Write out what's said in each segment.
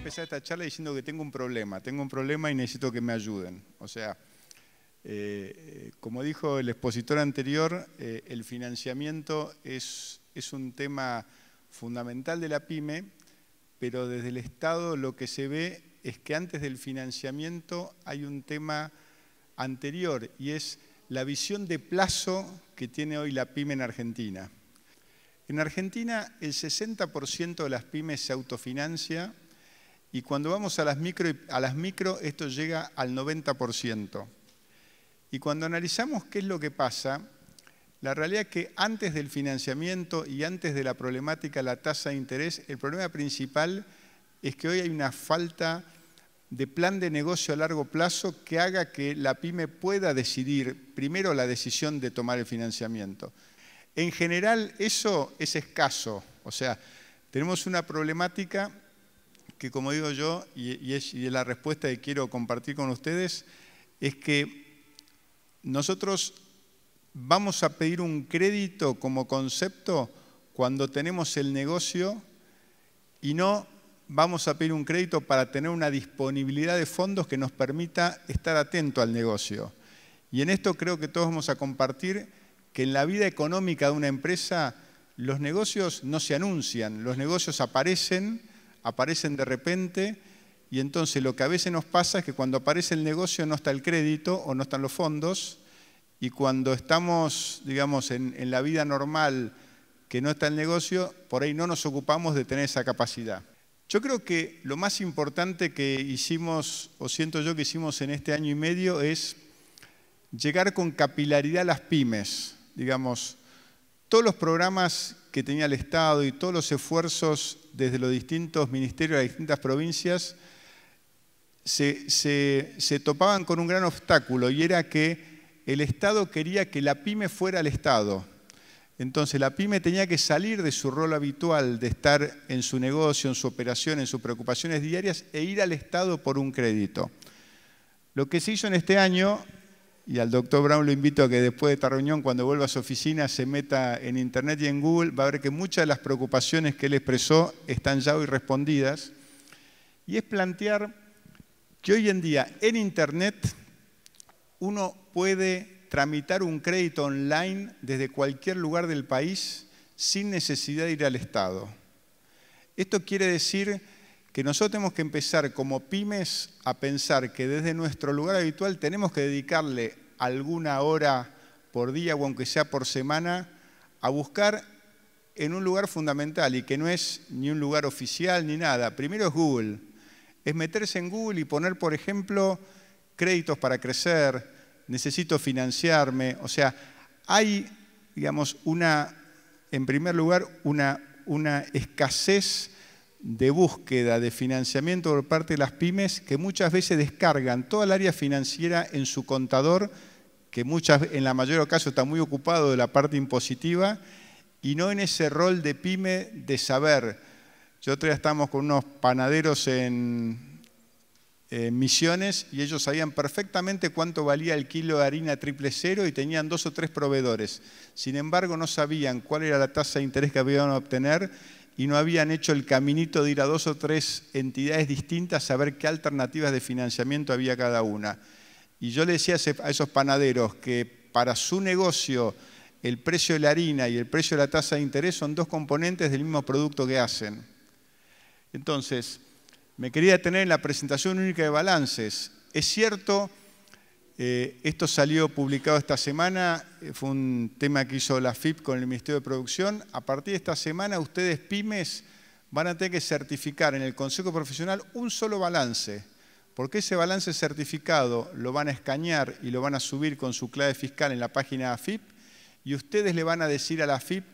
empezar esta charla diciendo que tengo un problema y necesito que me ayuden. O sea, como dijo el expositor anterior, el financiamiento es un tema fundamental de la PYME, pero desde el Estado lo que se ve es que antes del financiamiento hay un tema anterior y es la visión de plazo que tiene hoy la PYME en Argentina. En Argentina el 60% de las pymes se autofinancia y cuando vamos a las micro esto llega al 90%. Y cuando analizamos qué es lo que pasa, la realidad es que antes del financiamiento y antes de la problemática de la tasa de interés, el problema principal es que hoy hay una falta de plan de negocio a largo plazo que haga que la PYME pueda decidir primero la decisión de tomar el financiamiento. En general eso es escaso, o sea, tenemos una problemática que, como digo yo, y es la respuesta que quiero compartir con ustedes, es que nosotros vamos a pedir un crédito como concepto cuando tenemos el negocio y no vamos a pedir un crédito para tener una disponibilidad de fondos que nos permita estar atento al negocio. Y en esto creo que todos vamos a compartir que en la vida económica de una empresa los negocios no se anuncian, los negocios aparecen de repente y entonces lo que a veces nos pasa es que cuando aparece el negocio no está el crédito o no están los fondos y cuando estamos, digamos, en la vida normal que no está el negocio, por ahí no nos ocupamos de tener esa capacidad. Yo creo que lo más importante que hicimos, o siento yo que hicimos en este año y medio, es llegar con capilaridad a las pymes. Digamos, todos los programas que tenía el Estado y todos los esfuerzos desde los distintos ministerios de las distintas provincias se topaban con un gran obstáculo y era que el Estado quería que la PYME fuera al Estado. Entonces la PYME tenía que salir de su rol habitual de estar en su negocio, en su operación, en sus preocupaciones diarias e ir al Estado por un crédito. Lo que se hizo en este año, y al doctor Brown lo invito a que después de esta reunión, cuando vuelva a su oficina, se meta en Internet y en Google, va a ver que muchas de las preocupaciones que él expresó están ya hoy respondidas. Y es plantear que hoy en día en Internet uno puede tramitar un crédito online desde cualquier lugar del país sin necesidad de ir al Estado. Esto quiere decir que nosotros tenemos que empezar como pymes a pensar que desde nuestro lugar habitual tenemos que dedicarle alguna hora por día o aunque sea por semana a buscar en un lugar fundamental y que no es ni un lugar oficial ni nada. Primero es Google, es meterse en Google y poner, por ejemplo, créditos para crecer, necesito financiarme. O sea, hay, digamos, en primer lugar, una escasez de búsqueda de financiamiento por parte de las pymes que muchas veces descargan toda el área financiera en su contador, que en la mayoría de los casos está muy ocupado de la parte impositiva y no en ese rol de pyme de saber. Yo otro día estábamos con unos panaderos en Misiones y ellos sabían perfectamente cuánto valía el kilo de harina 000 y tenían 2 o 3 proveedores. Sin embargo, no sabían cuál era la tasa de interés que habían a obtener y no habían hecho el caminito de ir a 2 o 3 entidades distintas a ver qué alternativas de financiamiento había cada una. Y yo le decía a esos panaderos que para su negocio el precio de la harina y el precio de la tasa de interés son 2 componentes del mismo producto que hacen. Entonces, me quería detener en la presentación única de balances. Es cierto, esto salió publicado esta semana, fue un tema que hizo la FIP con el Ministerio de Producción. A partir de esta semana, ustedes pymes van a tener que certificar en el Consejo Profesional un solo balance, porque ese balance certificado lo van a escanear y lo van a subir con su clave fiscal en la página de AFIP y ustedes le van a decir a la FIP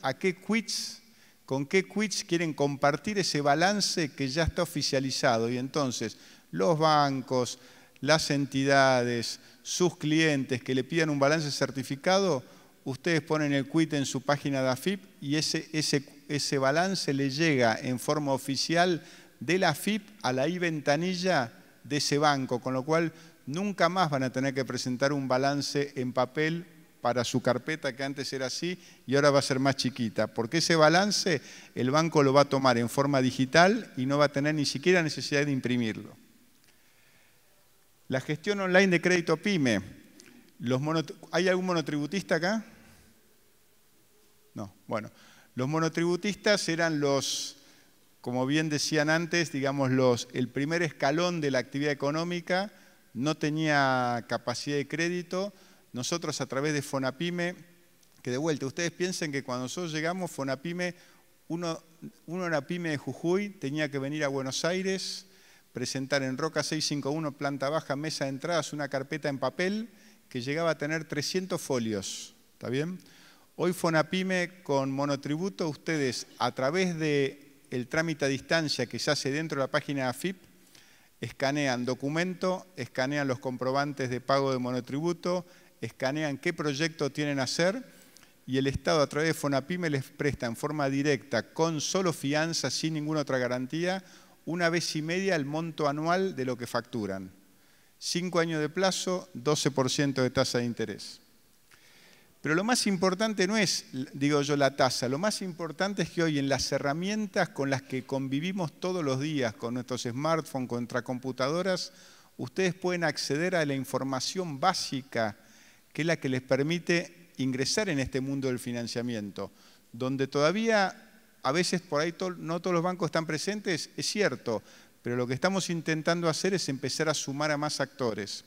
con qué quits quieren compartir ese balance que ya está oficializado. Y entonces los bancos, las entidades, sus clientes que le pidan un balance certificado, ustedes ponen el quit en su página de AFIP y ese balance le llega en forma oficial de la AFIP a la ventanilla de ese banco, con lo cual nunca más van a tener que presentar un balance en papel para su carpeta que antes era así y ahora va a ser más chiquita, porque ese balance el banco lo va a tomar en forma digital y no va a tener ni siquiera necesidad de imprimirlo. La gestión online de crédito PYME. ¿Hay algún monotributista acá? No, bueno. Los monotributistas eran los, como bien decían antes, digamos el primer escalón de la actividad económica, no tenía capacidad de crédito. Nosotros a través de FONAPYME, que de vuelta, ustedes piensen que cuando nosotros llegamos, FONAPYME, uno era pyme de Jujuy, tenía que venir a Buenos Aires, presentar en Roca 651, planta baja, mesa de entradas, una carpeta en papel que llegaba a tener 300 folios, ¿está bien? Hoy FONAPYME con monotributo, ustedes a través del trámite a distancia que se hace dentro de la página de AFIP, escanean documento, escanean los comprobantes de pago de monotributo, escanean qué proyecto tienen a hacer y el Estado a través de FONAPYME les presta en forma directa, con solo fianza, sin ninguna otra garantía, 1,5 veces el monto anual de lo que facturan. 5 años de plazo, 12% de tasa de interés. Pero lo más importante no es, digo yo, la tasa. Lo más importante es que hoy en las herramientas con las que convivimos todos los días, con nuestros smartphones, con nuestras computadoras, ustedes pueden acceder a la información básica que es la que les permite ingresar en este mundo del financiamiento, donde todavía a veces por ahí no todos los bancos están presentes, es cierto, pero lo que estamos intentando hacer es empezar a sumar a más actores.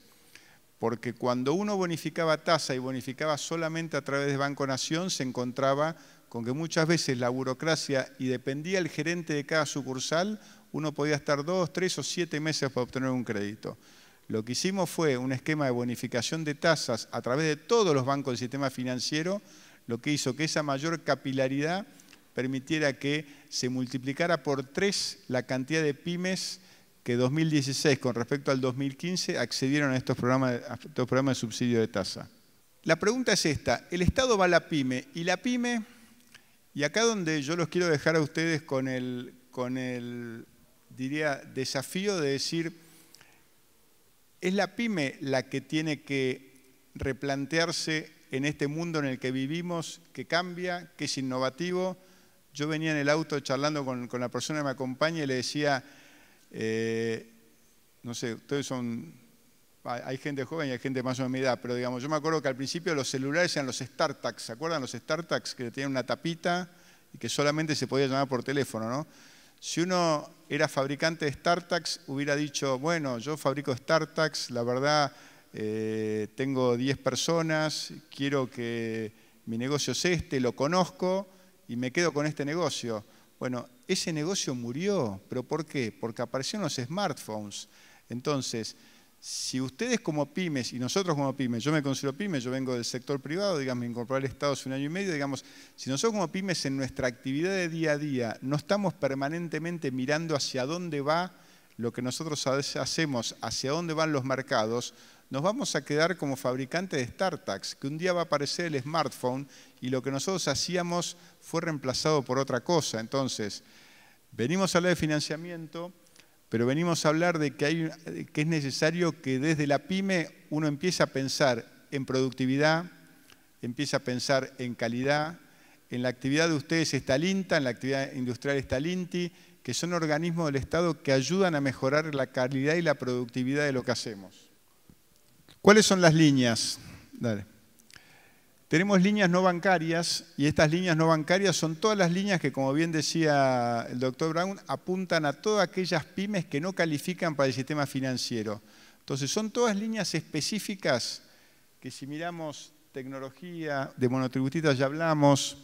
Porque cuando uno bonificaba tasa y bonificaba solamente a través de Banco Nación, se encontraba con que muchas veces la burocracia, y dependía el gerente de cada sucursal, uno podía estar 2, 3 o 7 meses para obtener un crédito. Lo que hicimos fue un esquema de bonificación de tasas a través de todos los bancos del sistema financiero, lo que hizo que esa mayor capilaridad permitiera que se multiplicara por 3 la cantidad de pymes que 2016 con respecto al 2015 accedieron a estos programas de subsidio de tasa. La pregunta es esta, el Estado va a la pyme, y la pyme, y acá donde yo los quiero dejar a ustedes con el diría, desafío de decir, es la pyme la que tiene que replantearse en este mundo en el que vivimos, que cambia, que es innovativo. Yo venía en el auto charlando con la persona que me acompaña y le decía, no sé, ustedes son, hay gente joven y hay gente más o menos de mi edad, pero digamos, yo me acuerdo que al principio los celulares eran los StarTags, ¿se acuerdan los StarTags que tenían una tapita y que solamente se podía llamar por teléfono, ¿no? Si uno era fabricante de StarTags, hubiera dicho, bueno, yo fabrico StarTags, la verdad, tengo 10 personas, quiero que mi negocio es este, lo conozco y me quedo con este negocio. Bueno, ese negocio murió, ¿pero por qué? Porque aparecieron los smartphones. Entonces, si ustedes como pymes y nosotros como pymes, yo me considero pyme, yo vengo del sector privado, digamos, me incorporé al Estado hace 1 año y medio, digamos, si nosotros como pymes en nuestra actividad de día a día no estamos permanentemente mirando hacia dónde va lo que nosotros hacemos, hacia dónde van los mercados, nos vamos a quedar como fabricantes de StarTags, que un día va a aparecer el smartphone y lo que nosotros hacíamos fue reemplazado por otra cosa. Entonces, venimos a hablar de financiamiento, pero venimos a hablar de que es necesario que desde la pyme uno empiece a pensar en productividad, empiece a pensar en calidad. En la actividad de ustedes está el INTA, en la actividad industrial está el INTI, que son organismos del Estado que ayudan a mejorar la calidad y la productividad de lo que hacemos. ¿Cuáles son las líneas? Dale. Tenemos líneas no bancarias y estas líneas no bancarias son todas las líneas que, como bien decía el doctor Brown, apuntan a todas aquellas pymes que no califican para el sistema financiero. Entonces son todas líneas específicas que si miramos tecnología, de monotributistas ya hablamos,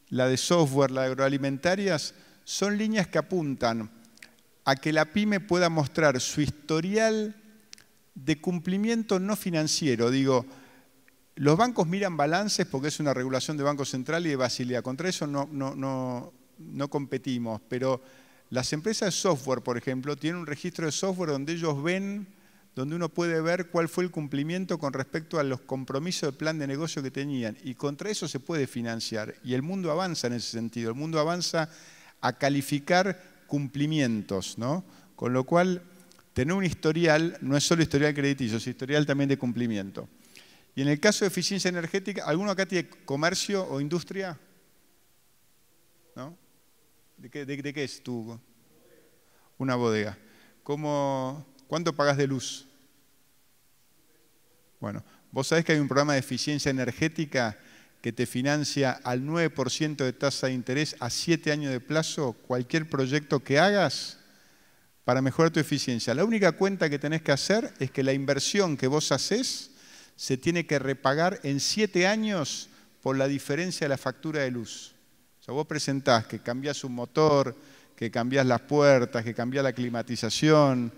la de software, la de agroalimentarias, son líneas que apuntan a que la pyme pueda mostrar su historial de cumplimiento no financiero. Digo, los bancos miran balances porque es una regulación de Banco Central y de Basilea. Contra eso no competimos, pero las empresas de software, por ejemplo, tienen un registro de software donde ellos ven, donde uno puede ver cuál fue el cumplimiento con respecto a los compromisos de plan de negocio que tenían. Y contra eso se puede financiar. Y el mundo avanza en ese sentido. El mundo avanza a calificar cumplimientos, ¿no? Con lo cual, tener un historial no es solo historial crediticio, es historial también de cumplimiento. Y en el caso de eficiencia energética, ¿alguno acá tiene comercio o industria? ¿No? ¿De qué es tu? Una bodega. ¿Cuánto pagás de luz? Bueno, vos sabés que hay un programa de eficiencia energética que te financia al 9% de tasa de interés a 7 años de plazo cualquier proyecto que hagas para mejorar tu eficiencia. La única cuenta que tenés que hacer es que la inversión que vos hacés se tiene que repagar en 7 años por la diferencia de la factura de luz. O sea, vos presentás que cambiás un motor, que cambiás las puertas, que cambiás la climatización,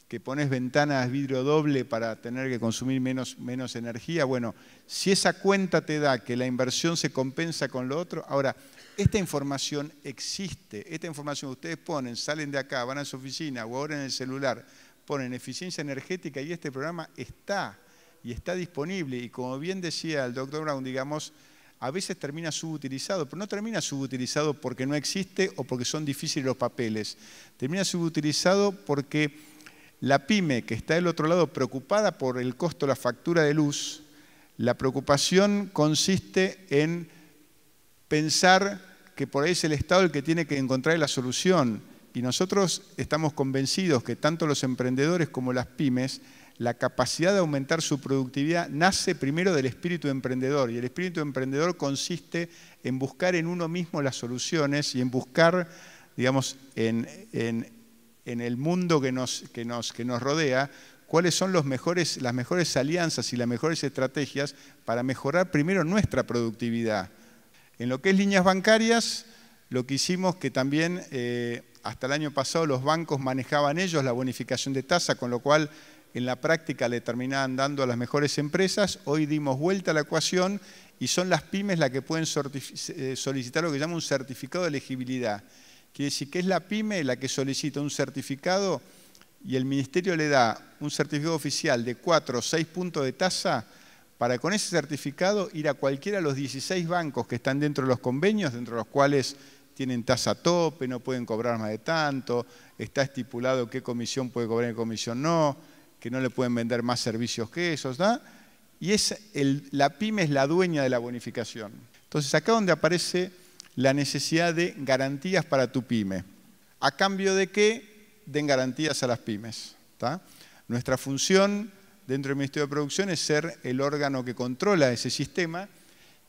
que pones ventanas vidrio doble para tener que consumir menos energía. Bueno, si esa cuenta te da que la inversión se compensa con lo otro, ahora, esta información existe, esta información que ustedes ponen, salen de acá, van a su oficina o ahora en el celular, ponen eficiencia energética y este programa está y está disponible. Y como bien decía el doctor Brown, digamos, a veces termina subutilizado, pero no termina subutilizado porque no existe o porque son difíciles los papeles. Termina subutilizado porque la pyme que está del otro lado preocupada por el costo de la factura de luz, la preocupación consiste en pensar que por ahí es el Estado el que tiene que encontrar la solución. Y nosotros estamos convencidos que tanto los emprendedores como las pymes, la capacidad de aumentar su productividad nace primero del espíritu emprendedor. Y el espíritu emprendedor consiste en buscar en uno mismo las soluciones y en buscar, digamos, en el mundo que nos rodea, cuáles son las mejores alianzas y las mejores estrategias para mejorar primero nuestra productividad. En lo que es líneas bancarias, lo que hicimos que también hasta el año pasado los bancos manejaban ellos la bonificación de tasa, con lo cual en la práctica le terminaban dando a las mejores empresas. Hoy dimos vuelta a la ecuación y son las pymes las que pueden solicitar lo que llama un certificado de elegibilidad. Quiere decir que es la pyme la que solicita un certificado y el ministerio le da un certificado oficial de 4 o 6 puntos de tasa para con ese certificado ir a cualquiera de los 16 bancos que están dentro de los convenios, dentro de los cuales tienen tasa tope, no pueden cobrar más de tanto, está estipulado qué comisión puede cobrar y qué comisión no, que no le pueden vender más servicios que esos, ¿no? Y la pyme es la dueña de la bonificación. Entonces, acá donde aparece la necesidad de garantías para tu pyme. ¿A cambio de qué? Den garantías a las pymes. ¿Tá? Nuestra función dentro del Ministerio de Producción es ser el órgano que controla ese sistema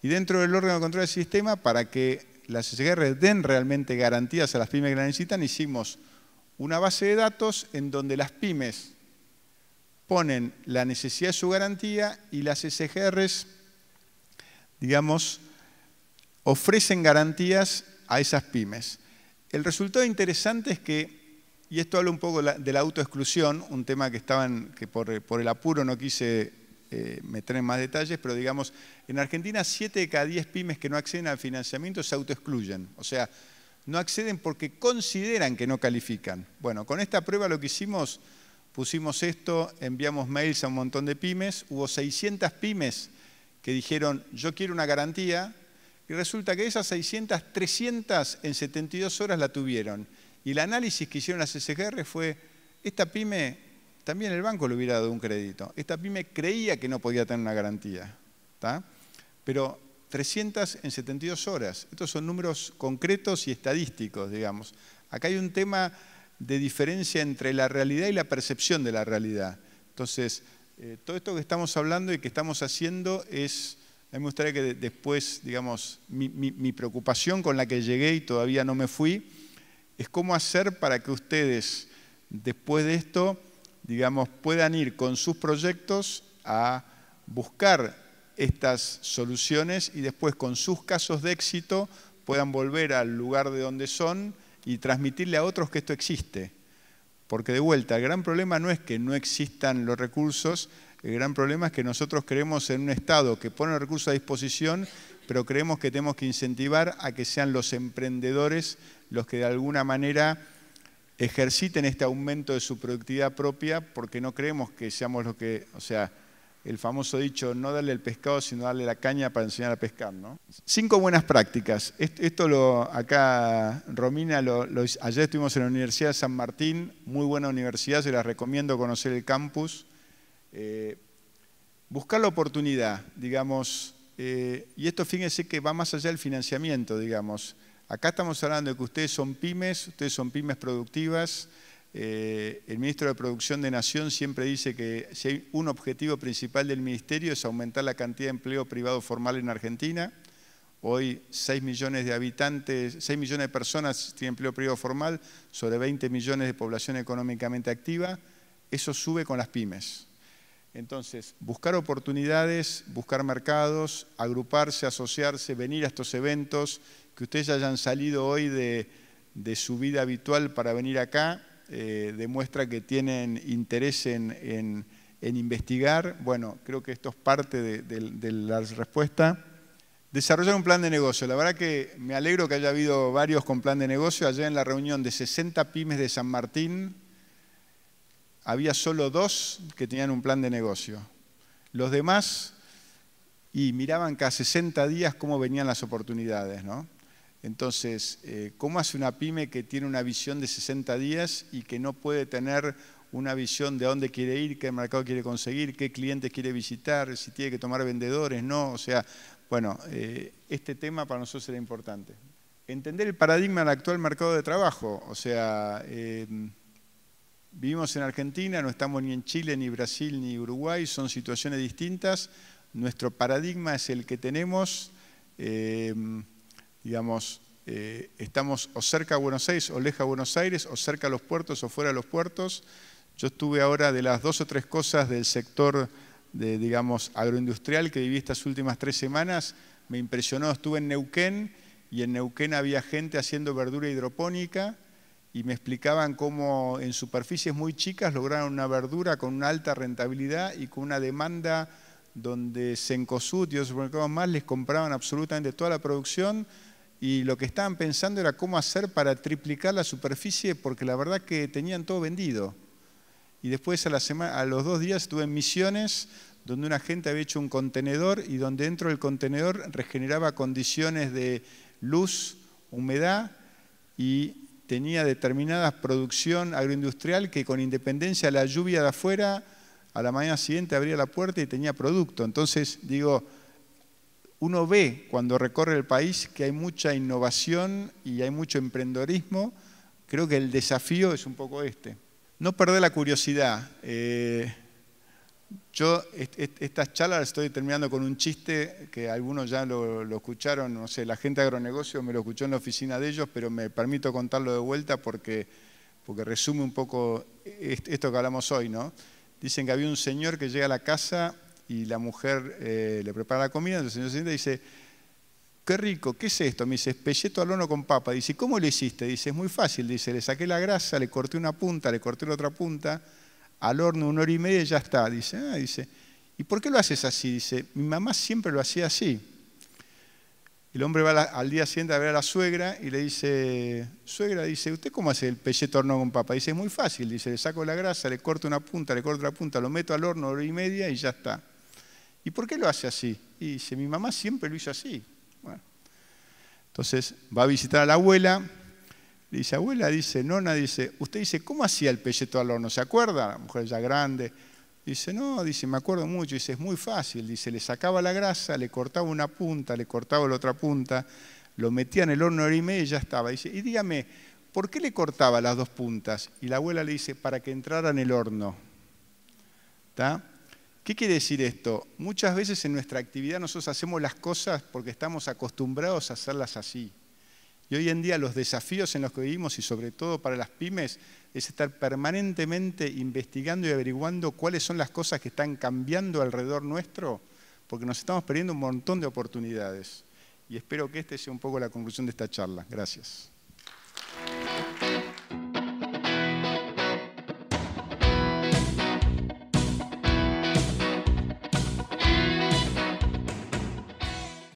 y dentro del órgano que controla ese sistema, para que las SGR den realmente garantías a las pymes que la necesitan, hicimos una base de datos en donde las pymes ponen la necesidad de su garantía y las SGRs, digamos, ofrecen garantías a esas pymes. El resultado interesante es que, y esto habla un poco de la autoexclusión, un tema que por el apuro no quise meter en más detalles, pero digamos, en Argentina 7 de cada 10 pymes que no acceden al financiamiento se autoexcluyen. O sea, no acceden porque consideran que no califican. Bueno, con esta prueba lo que hicimos, pusimos esto, enviamos mails a un montón de pymes, hubo 600 pymes que dijeron, yo quiero una garantía, y resulta que de esas 600, 300 en 72 horas la tuvieron. Y el análisis que hicieron las SGR fue, esta pyme, también el banco le hubiera dado un crédito. Esta pyme creía que no podía tener una garantía, ¿tá? Pero 300 en 72 horas. Estos son números concretos y estadísticos, digamos. Acá hay un tema de diferencia entre la realidad y la percepción de la realidad. Entonces, todo esto que estamos hablando y que estamos haciendo es... A mí me gustaría que después, digamos, mi preocupación con la que llegué y todavía no me fui, es cómo hacer para que ustedes, después de esto, digamos, puedan ir con sus proyectos a buscar estas soluciones y después con sus casos de éxito puedan volver al lugar de donde son y transmitirle a otros que esto existe. Porque de vuelta, el gran problema no es que no existan los recursos, el gran problema es que nosotros creemos en un Estado que pone recursos a disposición, pero creemos que tenemos que incentivar a que sean los emprendedores los que de alguna manera ejerciten este aumento de su productividad propia, porque no creemos que seamos los que, o sea, el famoso dicho, no darle el pescado, sino darle la caña para enseñar a pescar, ¿no? 5 buenas prácticas. Acá Romina, ayer estuvimos en la Universidad de San Martín, muy buena universidad, se las recomiendo conocer el campus. buscar la oportunidad, digamos, y esto fíjense que va más allá del financiamiento, digamos. Acá estamos hablando de que ustedes son pymes productivas. El ministro de Producción de Nación siempre dice que si hay un objetivo principal del ministerio es aumentar la cantidad de empleo privado formal en Argentina. Hoy 6 millones de habitantes, 6 millones de personas tienen empleo privado formal sobre 20 millones de población económicamente activa. Eso sube con las pymes. Entonces, buscar oportunidades, buscar mercados, agruparse, asociarse, venir a estos eventos, que ustedes hayan salido hoy de su vida habitual para venir acá, demuestra que tienen interés en investigar. Bueno, creo que esto es parte de la respuesta. Desarrollar un plan de negocio. La verdad que me alegro que haya habido varios con plan de negocio. Ayer en la reunión de 60 pymes de San Martín, había solo 2 que tenían un plan de negocio. Los demás, y miraban cada 60 días cómo venían las oportunidades, ¿no? Entonces, ¿cómo hace una pyme que tiene una visión de 60 días y que no puede tener una visión de a dónde quiere ir, qué mercado quiere conseguir, qué clientes quiere visitar, si tiene que tomar vendedores, no? O sea, bueno, este tema para nosotros era importante. Entender el paradigma del actual mercado de trabajo, o sea, vivimos en Argentina, no estamos ni en Chile, ni Brasil, ni Uruguay, son situaciones distintas. Nuestro paradigma es el que tenemos, digamos, estamos o cerca de Buenos Aires o lejos de Buenos Aires, o cerca de los puertos o fuera de los puertos. Yo estuve ahora de las 2 o 3 cosas del sector de, digamos, agroindustrial que viví estas últimas 3 semanas, me impresionó. Estuve en Neuquén y en Neuquén había gente haciendo verdura hidropónica y me explicaban cómo en superficies muy chicas lograron una verdura con una alta rentabilidad y con una demanda donde Cencosud y otros supermercados más les compraban absolutamente toda la producción, y lo que estaban pensando era cómo hacer para triplicar la superficie, porque la verdad que tenían todo vendido. Y después a los 2 días estuve en Misiones, donde una gente había hecho un contenedor y donde dentro del contenedor regeneraba condiciones de luz, humedad, y tenía determinada producción agroindustrial que con independencia de la lluvia de afuera, a la mañana siguiente abría la puerta y tenía producto. Entonces, digo, uno ve cuando recorre el país que hay mucha innovación y hay mucho emprendedorismo. Creo que el desafío es un poco este. No perder la curiosidad. Yo estas charlas las estoy terminando con un chiste que algunos ya lo escucharon, no sé, la gente de agronegocio me lo escuchó en la oficina de ellos, pero me permito contarlo de vuelta porque resume un poco esto que hablamos hoy, ¿no? Dicen que había un señor que llega a la casa y la mujer le prepara la comida, entonces el señor se sienta y dice: qué rico, ¿qué es esto? Me dice: pelleto al horno con papa. Dice: ¿cómo lo hiciste? Dice: es muy fácil. Dice: le saqué la grasa, le corté una punta, le corté la otra punta, al horno 1 hora y media y ya está. Dice: dice, ¿y por qué lo haces así? Dice: mi mamá siempre lo hacía así. El hombre va al día siguiente a ver a la suegra y le dice: suegra, dice, ¿usted cómo hace el pelleto al horno con papa? Dice: es muy fácil. Dice: le saco la grasa, le corto una punta, le corto otra punta, lo meto al horno 1 hora y media y ya está. ¿Y por qué lo hace así? Y dice: mi mamá siempre lo hizo así. Bueno, entonces va a visitar a la abuela, le dice: abuela, dice, nona, dice, usted dice, ¿cómo hacía el pelleto al horno? ¿Se acuerda? La mujer ya grande. Dice: no, dice, me acuerdo mucho. Dice: es muy fácil. Dice: le sacaba la grasa, le cortaba una punta, le cortaba la otra punta, lo metía en el horno 1 hora y media y ya estaba. Dice: y dígame, ¿por qué le cortaba las 2 puntas? Y la abuela le dice: para que entrara en el horno. ¿Está? ¿Qué quiere decir esto? Muchas veces en nuestra actividad nosotros hacemos las cosas porque estamos acostumbrados a hacerlas así. Y hoy en día los desafíos en los que vivimos, y sobre todo para las pymes, es estar permanentemente investigando y averiguando cuáles son las cosas que están cambiando alrededor nuestro, porque nos estamos perdiendo un montón de oportunidades. Y espero que esta sea un poco la conclusión de esta charla. Gracias.